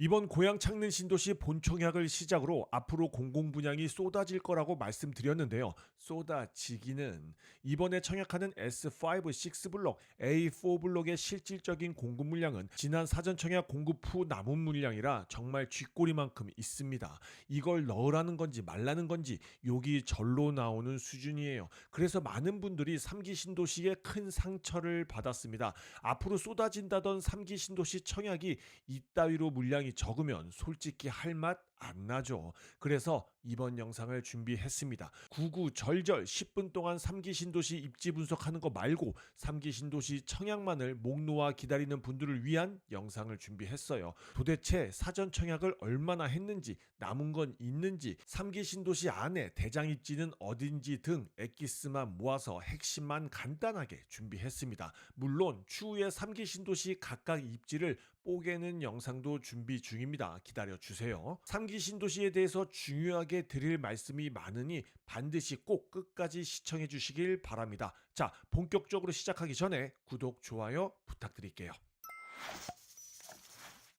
이번 고양 창릉 신도시 본청약을 시작으로 앞으로 공공분양이 쏟아질 거라고 말씀드렸는데요. 쏟아지기는 이번에 청약하는 S5, 6블록, A4 블록의 실질적인 공급 물량은 지난 사전 청약 공급 후 남은 물량이라 정말 쥐꼬리만큼 있습니다. 이걸 넣으라는 건지 말라는 건지 욕이 절로 나오는 수준이에요. 그래서 많은 분들이 3기 신도시에 큰 상처를 받았습니다. 앞으로 쏟아진다던 3기 신도시 청약이 이따위로 물량이 적으면 솔직히 할 맛 안 나죠. 그래서 이번 영상을 준비했습니다. 구구절절 10분 동안 3기 신도시 입지 분석하는 거 말고 3기 신도시 청약만을 목 놓아 기다리는 분들을 위한 영상을 준비했어요. 도대체 사전 청약을 얼마나 했는지, 남은 건 있는지, 3기 신도시 안에 대장 입지는 어딘지 등 엑기스만 모아서 핵심만 간단하게 준비했습니다. 물론 추후에 3기 신도시 각각 입지를 뽀개는 영상도 준비 중입니다. 기다려주세요. 3기 신도시에 대해서 중요하게 드릴 말씀이 많으니 반드시 꼭 끝까지 시청해 주시길 바랍니다. 자, 본격적으로 시작하기 전에 구독, 좋아요 부탁드릴게요.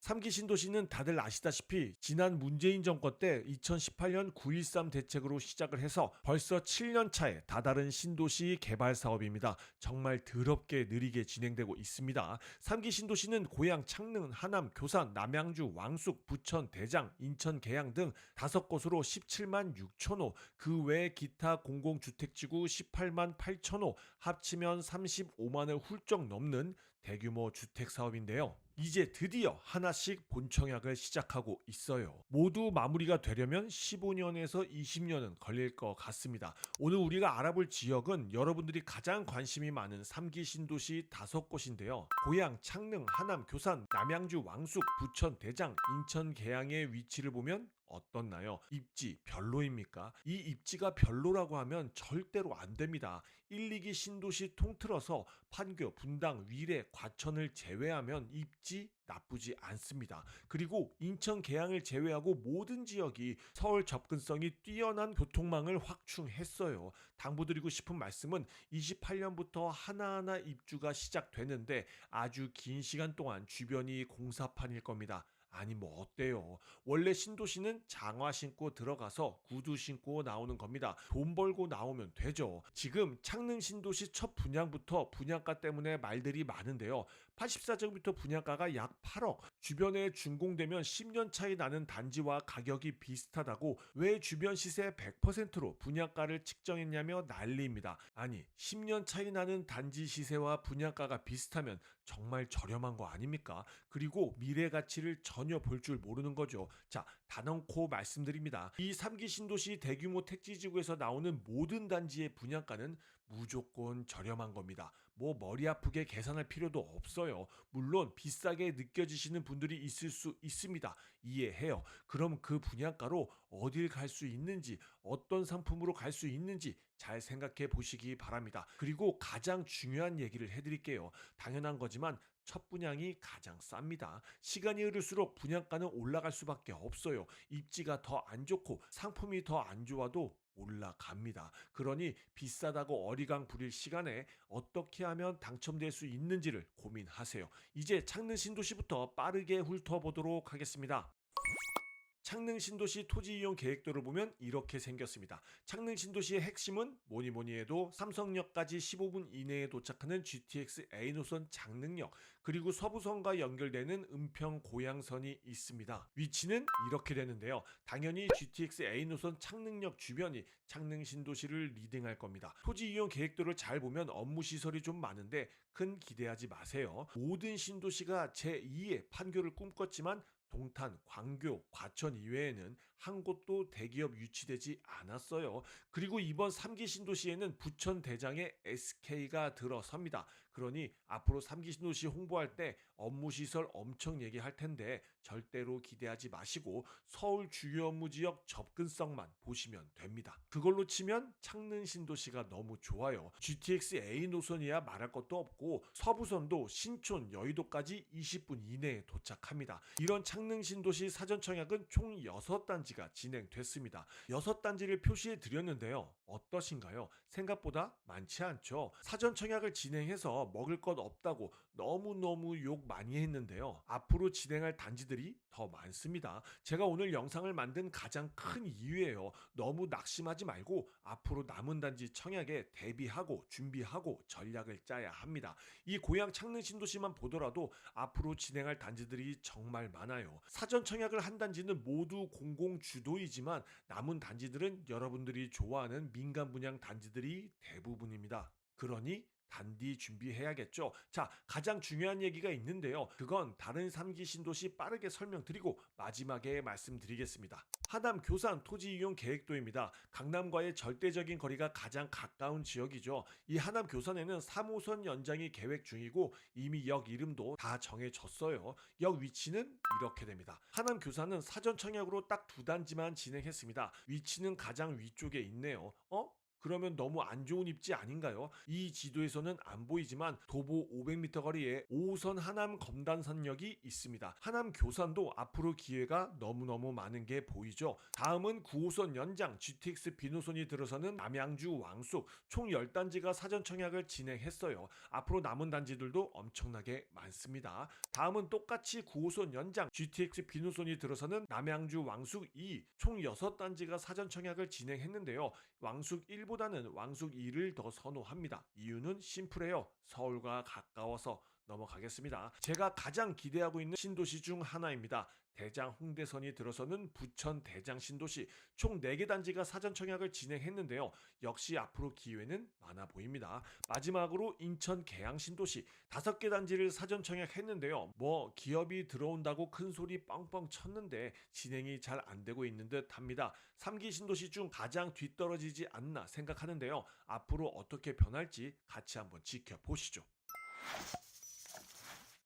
3기 신도시는 다들 아시다시피 지난 문재인 정권 때 2018년 9.13 대책으로 시작을 해서 벌써 7년 차에 다다른 신도시 개발 사업입니다. 정말 더럽게 느리게 진행되고 있습니다. 3기 신도시는 고양, 창릉, 하남, 교산, 남양주, 왕숙, 부천, 대장, 인천, 계양 등 5곳으로 17만 6천 호, 그 외 기타 공공주택지구 18만 8천 호, 합치면 35만을 훌쩍 넘는 대규모 주택 사업인데요. 이제 드디어 하나씩 본청약을 시작하고 있어요. 모두 마무리가 되려면 15년에서 20년은 걸릴 것 같습니다. 오늘 우리가 알아볼 지역은 여러분들이 가장 관심이 많은 3기 신도시 5곳인데요. 고양, 창릉, 하남, 교산, 남양주, 왕숙, 부천, 대장, 인천, 계양의 위치를 보면 어떻나요? 입지 별로입니까? 이 입지가 별로라고 하면 절대로 안 됩니다. 1, 2기 신도시 통틀어서 판교, 분당, 위례, 과천을 제외하면 입지 나쁘지 않습니다. 그리고 인천 계양을 제외하고 모든 지역이 서울 접근성이 뛰어난 교통망을 확충했어요. 당부드리고 싶은 말씀은 28년부터 하나하나 입주가 시작되는데 아주 긴 시간 동안 주변이 공사판일 겁니다. 아니 뭐 어때요? 원래 신도시는 장화 신고 들어가서 구두 신고 나오는 겁니다. 돈 벌고 나오면 되죠. 지금 창릉 신도시 첫 분양부터 분양가 때문에 말들이 많은데요. 84제곱미터 분양가가 약 8억. 주변에 준공되면 10년 차이 나는 단지와 가격이 비슷하다고 왜 주변 시세 100%로 분양가를 측정했냐며 난리입니다. 아니 10년 차이 나는 단지 시세와 분양가가 비슷하면 정말 저렴한 거 아닙니까? 그리고 미래 가치를 전혀 볼 줄 모르는 거죠. 자, 단언코 말씀드립니다. 이 3기 신도시 대규모 택지지구에서 나오는 모든 단지의 분양가는 무조건 저렴한 겁니다. 뭐 머리 아프게 계산할 필요도 없어요. 물론 비싸게 느껴지시는 분들이 있을 수 있습니다. 이해해요. 그럼 그 분양가로 어딜 갈 수 있는지, 어떤 상품으로 갈 수 있는지 잘 생각해 보시기 바랍니다. 그리고 가장 중요한 얘기를 해드릴게요. 당연한 거지만 첫 분양이 가장 쌉니다. 시간이 흐를수록 분양가는 올라갈 수밖에 없어요. 입지가 더 안 좋고 상품이 더 안 좋아도 올라갑니다. 그러니 비싸다고 어리광 부릴 시간에 어떻게 하면 당첨될 수 있는지를 고민하세요. 이제 창릉 신도시부터 빠르게 훑어보도록 하겠습니다. 창릉 신도시 토지 이용 계획도를 보면 이렇게 생겼습니다. 창릉 신도시의 핵심은 뭐니 해도 삼성역까지 15분 이내에 도착하는 GTX A 노선 창릉역, 그리고 서부선과 연결되는 은평 고양선이 있습니다. 위치는 이렇게 되는데요. 당연히 GTX A 노선 창릉역 주변이 창릉 신도시를 리딩할 겁니다. 토지 이용 계획도를 잘 보면 업무 시설이 좀 많은데 큰 기대하지 마세요. 모든 신도시가 제2의 판교를 꿈꿨지만 동탄, 광교, 과천 이외에는 한 곳도 대기업 유치되지 않았어요. 그리고 이번 3기 신도시에는 부천 대장에 SK가 들어섭니다. 그러니 앞으로 3기 신도시 홍보할 때 업무시설 엄청 얘기할 텐데 절대로 기대하지 마시고 서울 주요 업무 지역 접근성만 보시면 됩니다. 그걸로 치면 창릉 신도시가 너무 좋아요. GTX A 노선이야 말할 것도 없고 서부선도 신촌, 여의도까지 20분 이내에 도착합니다. 이런 창릉 신도시 사전 청약은 총 6단지가 진행됐습니다. 6단지를 표시해 드렸는데요. 어떠신가요? 생각보다 많지 않죠? 사전 청약을 진행해서 먹을 것 없다고 너무너무 욕 많이 했는데요. 앞으로 진행할 단지들이 더 많습니다. 제가 오늘 영상을 만든 가장 큰 이유예요. 너무 낙심하지 말고 앞으로 남은 단지 청약에 대비하고 준비하고 전략을 짜야 합니다. 이 고향 창릉 신도시만 보더라도 앞으로 진행할 단지들이 정말 많아요. 사전 청약을 한 단지는 모두 공공 주도이지만 남은 단지들은 여러분들이 좋아하는 민간 분양 단지들이 대부분입니다. 그러니 단디 준비해야겠죠. 자, 가장 중요한 얘기가 있는데요. 그건 다른 3기 신도시 빠르게 설명드리고 마지막에 말씀드리겠습니다. 하남 교산 토지 이용 계획도입니다. 강남과의 절대적인 거리가 가장 가까운 지역이죠. 이 하남 교산에는 3호선 연장이 계획 중이고 이미 역 이름도 다 정해졌어요. 역 위치는 이렇게 됩니다. 하남 교산은 사전 청약으로 딱 두 단지만 진행했습니다. 위치는 가장 위쪽에 있네요. 그러면 너무 안 좋은 입지 아닌가요? 이 지도에서는 안 보이지만 도보 500m 거리에 5호선 하남 검단산역이 있습니다. 하남 교산도 앞으로 기회가 너무너무 많은 게 보이죠. 다음은 9호선 연장 GTX 비노선이 들어서는 남양주 왕숙 총 10단지가 사전 청약을 진행했어요. 앞으로 남은 단지들도 엄청나게 많습니다. 다음은 똑같이 9호선 연장 GTX 비노선이 들어서는 남양주 왕숙 2 총 6단지가 사전 청약을 진행했는데요. 왕숙 1보다는 왕숙 2를 더 선호합니다. 이유는 심플해요. 서울과 가까워서. 넘어가겠습니다. 제가 가장 기대하고 있는 신도시 중 하나입니다. 대장 홍대선이 들어서는 부천 대장 신도시 총 4개 단지가 사전 청약을 진행했는데요. 역시 앞으로 기회는 많아 보입니다. 마지막으로 인천 계양 신도시 5개 단지를 사전 청약했는데요. 기업이 들어온다고 큰 소리 뻥뻥 쳤는데 진행이 잘 안 되고 있는 듯 합니다. 3기 신도시 중 가장 뒤떨어지지 않나 생각하는데요. 앞으로 어떻게 변할지 같이 한번 지켜보시죠.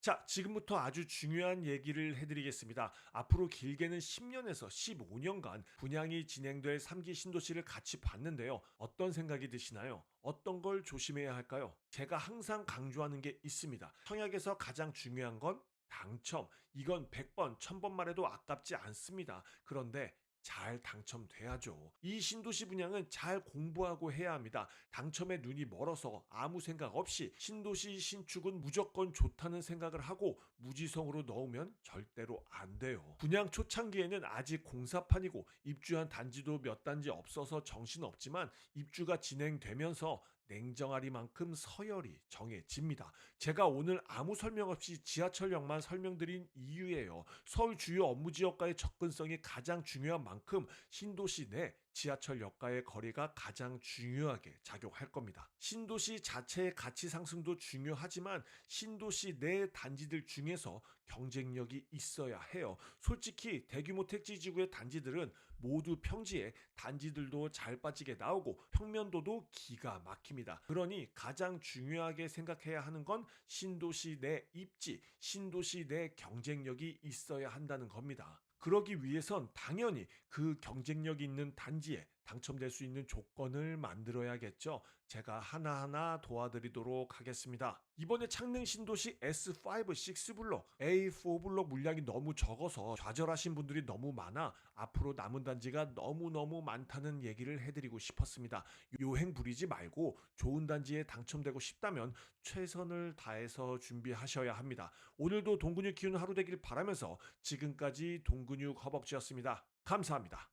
자, 지금부터 아주 중요한 얘기를 해드리겠습니다. 앞으로 길게는 10년에서 15년간 분양이 진행될 3기 신도시를 같이 봤는데요. 어떤 생각이 드시나요? 어떤 걸 조심해야 할까요? 제가 항상 강조하는 게 있습니다. 청약에서 가장 중요한 건 당첨. 이건 100번, 1000번 말해도 아깝지 않습니다. 그런데 잘 당첨돼야죠. 이 신도시 분양은 잘 공부하고 해야 합니다. 당첨에 눈이 멀어서 아무 생각 없이 신도시 신축은 무조건 좋다는 생각을 하고 무지성으로 넣으면 절대로 안 돼요. 분양 초창기에는 아직 공사판이고 입주한 단지도 몇 단지 없어서 정신없지만 입주가 진행되면서 냉정하리만큼 서열이 정해집니다. 제가 오늘 아무 설명 없이 지하철역만 설명드린 이유예요. 서울 주요 업무지역과의 접근성이 가장 중요한 만큼 신도시 내 지하철역과의 거리가 가장 중요하게 작용할 겁니다. 신도시 자체의 가치 상승도 중요하지만 신도시 내 단지들 중에서 경쟁력이 있어야 해요. 솔직히 대규모 택지지구의 단지들은 모두 평지에 단지들도 잘 빠지게 나오고 평면도도 기가 막힙니다. 그러니 가장 중요하게 생각해야 하는 건 신도시 내 입지, 신도시 내 경쟁력이 있어야 한다는 겁니다. 그러기 위해선 당연히 그 경쟁력 있는 단지에 당첨될 수 있는 조건을 만들어야겠죠. 제가 하나하나 도와드리도록 하겠습니다. 이번에 창릉 신도시 S5, 6블록, A4블록 물량이 너무 적어서 좌절하신 분들이 너무 많아 앞으로 남은 단지가 너무너무 많다는 얘기를 해드리고 싶었습니다. 요행 부리지 말고 좋은 단지에 당첨되고 싶다면 최선을 다해서 준비하셔야 합니다. 오늘도 동근육 키우는 하루 되길 바라면서 지금까지 동근육 허벅지였습니다. 감사합니다.